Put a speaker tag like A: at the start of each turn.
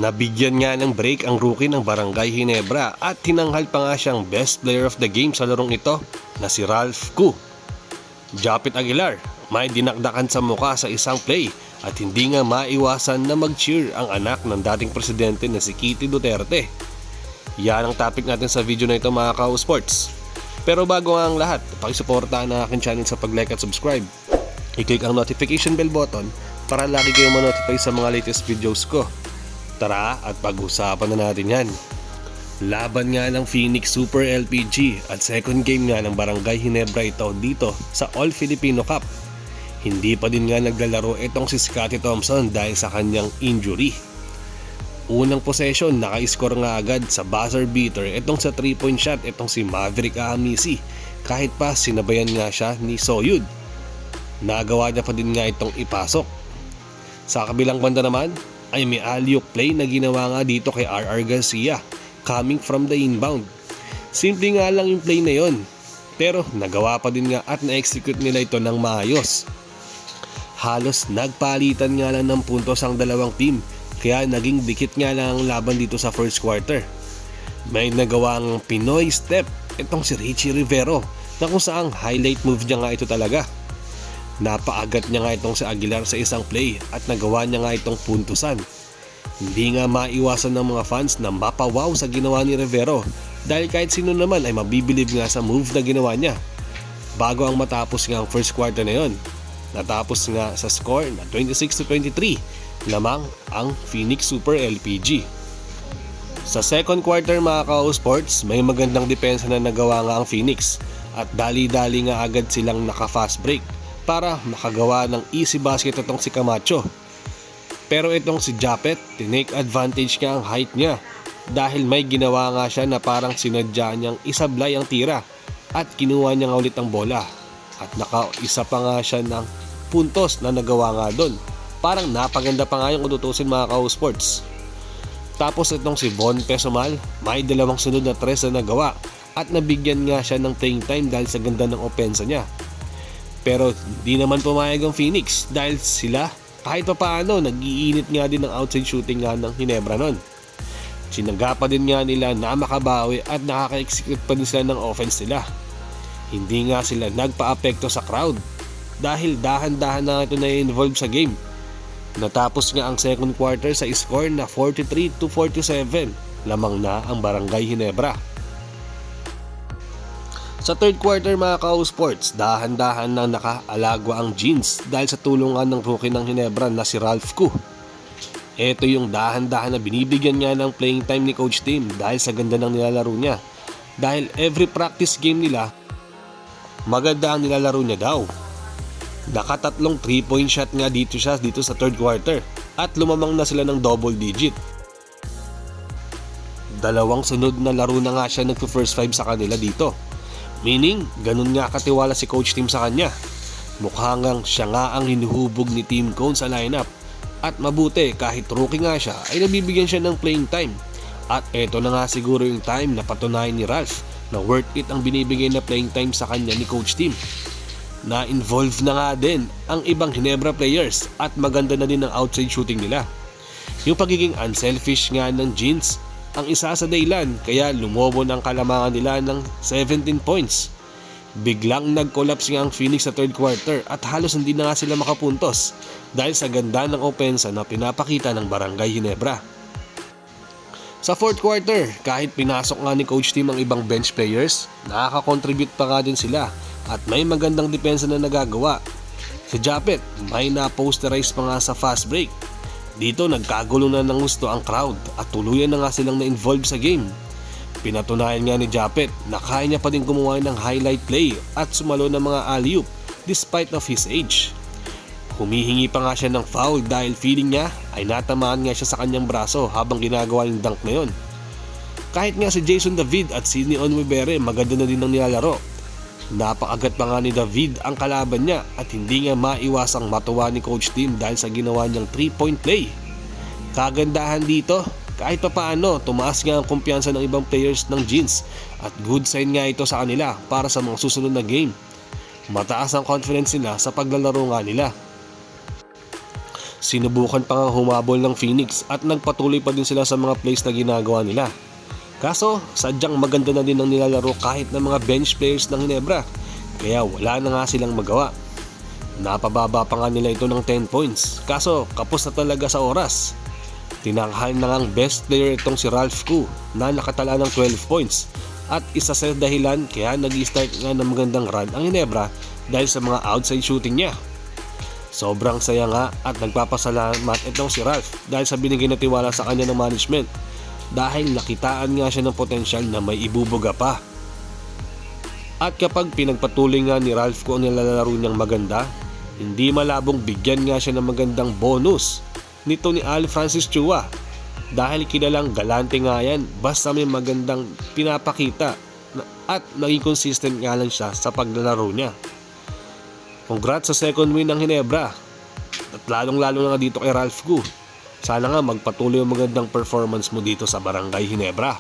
A: Nabigyan nga ng break ang rookie ng Barangay Ginebra at tinanghal pa nga siyang best player of the game sa larong ito na si Ralph Koo. Japet Aguilar, may dinakdakan sa muka sa isang play at hindi nga maiwasan na mag-cheer ang anak ng dating presidente na si Kitty Duterte. Yan ang topic natin sa video na ito mga ka-sports. Pero bago nga ang lahat, pakisuportahan ang aking channel sa pag-like at subscribe. I-click ang notification bell button para lagi kayong ma-notify sa mga latest videos ko. Tara at pag-usapan na natin yan. Laban nga ng Phoenix Super LPG at second game nga ng Barangay Ginebra ito dito sa All Filipino Cup. Hindi pa din nga naglalaro itong si Scottie Thompson dahil sa kanyang injury. Unang possession, naka-score nga agad sa buzzer beater itong sa 3-point shot itong si Maverick Ahamisi kahit pa sinabayan nga siya ni Soyud. Nagawa niya pa din nga itong ipasok. Sa kabilang banda naman ay may alley-oop play na ginawa nga dito kay RR Garcia coming from the inbound. Simple nga lang yung play na yon, pero nagawa pa din nga at na-execute nila ito ng maayos. Halos nagpalitan nga lang ng puntos ang dalawang team, kaya naging dikit nga lang ang laban dito sa first quarter. May nagawang Pinoy step itong si Richie Rivero na kung saang highlight move niya nga ito talaga. Napaagat niya nga itong si Aguilar sa isang play at nagawa niya nga itong puntusan. Hindi nga maiwasan ng mga fans na mapawaw sa ginawa ni Rivero dahil kahit sino naman ay mabibilib nga sa move na ginawa niya. Bago ang matapos nga ang first quarter na yon, natapos nga sa score na 26-23 lamang ang Phoenix Super LPG. Sa second quarter mga ka-sports, may magandang depensa na nagawa nga ang Phoenix at dali-dali nga agad silang naka-fast break para makagawa ng easy basket itong si Camacho. Pero itong si Japet, tinake advantage niya ang height niya dahil may ginawa nga siya na parang sinadya niyang isablay ang tira at kinuha niya nga ulit ang bola at nakaisa pa nga siya ng puntos na nagawa nga doon. Parang napaganda pa nga yung ututusin mga ka-sports. Tapos itong si Von Pesomal, may dalawang sunod na tres na nagawa at nabigyan nga siya ng playing time dahil sa ganda ng opensa niya. Pero di naman pumayag ang Phoenix dahil sila kahit pa paano nag-iinit nga din ng outside shooting nga ng Ginebra nun. Sinaga pa din nga nila na makabawi at nakaka-execute pa din sila ng offense nila. Hindi nga sila nagpa-apekto sa crowd dahil dahan-dahan na ito na-involve sa game. Natapos nga ang second quarter sa score na 43-47, lamang na ang Barangay Ginebra. Sa third quarter mga ka-sports, dahan-dahan na nakaalagwa ang Jeans dahil sa tulungan ng rookie ng Ginebra na si Ralph Koo. Ito yung dahan-dahan na binibigyan niya ng playing time ni Coach Tim dahil sa ganda ng nilalaro niya. Dahil every practice game nila, maganda ang nilalaro niya daw. Nakatatlong 3-point shot nga dito sa third quarter at lumamang na sila ng double digit. Dalawang sunod na laro na nga siya nagpo-first five sa kanila dito. Meaning, ganun nga katiwala si Coach Tim sa kanya. Mukhang siya nga ang hinuhubog ni Tim Cone sa lineup. At mabuti kahit rookie nga siya ay nabibigyan siya ng playing time. At eto na nga siguro yung time na patunayan ni Ralph na worth it ang binibigay na playing time sa kanya ni Coach Tim. Na-involve na nga din ang ibang Ginebra players at maganda na din ang outside shooting nila. Yung pagiging unselfish nga ng Jeans ang isa sa dahilan kaya lumobo ng kalamangan nila ng 17 points. Biglang nag-collapse nga ang Phoenix sa third quarter at halos hindi na nga sila makapuntos dahil sa ganda ng opensa na pinapakita ng Barangay Ginebra. Sa fourth quarter, kahit pinasok nga ni Coach Tim ang ibang bench players, nakaka-contribute pa nga din sila at may magandang depensa na nagagawa. Si Japet, may na-posterize pa nga sa fast break. Dito nagkagulo na ng gusto ang crowd at tuluyan na nga silang na-involve sa game. Pinatunayan nga ni Japet na kaya niya pa din gumawa ng highlight play at sumalo ng mga alley-oop despite of his age. Humihingi pa nga siya ng foul dahil feeling niya ay natamaan nga siya sa kanyang braso habang ginagawa yung dunk na yon. Kahit nga si Jason David at Sidney Onwebere maganda na din ang nilalaro. Napakagat pa nga ni David ang kalaban niya at hindi nga maiwasang matuwa ni Coach Tim dahil sa ginawa niyang 3-point play. Kagandahan dito, kahit pa paano tumaas nga ang kumpiyansa ng ibang players ng Jeans at good sign nga ito sa kanila para sa mga susunod na game. Mataas ang confidence nila sa paglalaro nga nila. sinubukan pa nga humabol ng Phoenix at nagpatuloy pa din sila sa mga plays na ginagawa nila. Kaso sadyang maganda na din ang nilalaro kahit ng mga bench players ng Ginebra, kaya wala na nga silang magawa. Napababa pa nga nila ito ng 10 points, kaso kapos na talaga sa oras. Tinanghal na ngang best player itong si Ralph Koo na nakatala ng 12 points at isa sa dahilan kaya nag-start nga ng magandang run ang Ginebra dahil sa mga outside shooting niya. Sobrang saya nga at nagpapasalamat itong si Ralph dahil sa binigay na tiwala sa kanya ng management dahil nakitaan nga siya ng potensyal na may ibubuga pa. At kapag pinagpatuloy nga ni Ralph Koo ang nilalaro niyang maganda, hindi malabong bigyan nga siya ng magandang bonus nito ni Al Francis Chua dahil kilalang galante nga yan basta may magandang pinapakita at naging consistent nga lang siya sa paglalaro niya. Congrats sa second win ng Ginebra at lalong-lalo na nga dito kay Ralph Koo. Sana nga magpatuloy ang magandang performance mo dito sa Barangay Ginebra.